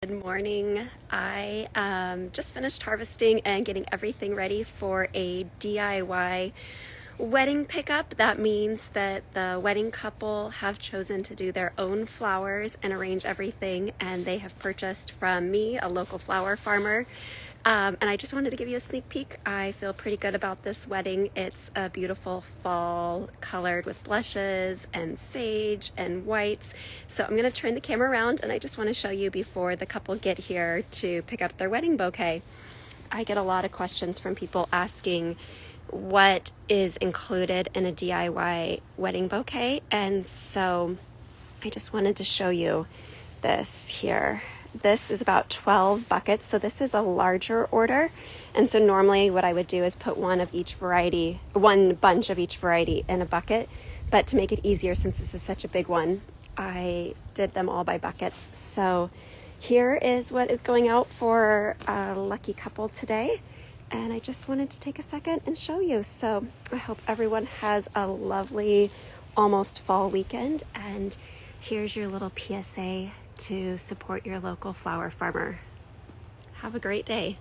Good morning. I just finished harvesting and getting everything ready for a DIY wedding pickup. That means that the wedding couple have chosen to do their own flowers and arrange everything, and they have purchased from me, a local flower farmer. And I just wanted to give you a sneak peek. I feel pretty good about this wedding. It's a beautiful fall colored with blushes and sage and whites. So I'm going to turn the camera around and I just want to show you before the couple get here to pick up their wedding bouquet. I get a lot of questions from people asking what is included in a DIY wedding bouquet. And so I just wanted to show you this here. This is about 12 buckets, so this is a larger order. And so normally what I would do is put one bunch of each variety in a bucket. But to make it easier, since this is such a big one, I did them all by buckets. So here is what is going out for a lucky couple today. And I just wanted to take a second and show you. So I hope everyone has a lovely, almost fall weekend. And here's your little PSA to support your local flower farmer. Have a great day.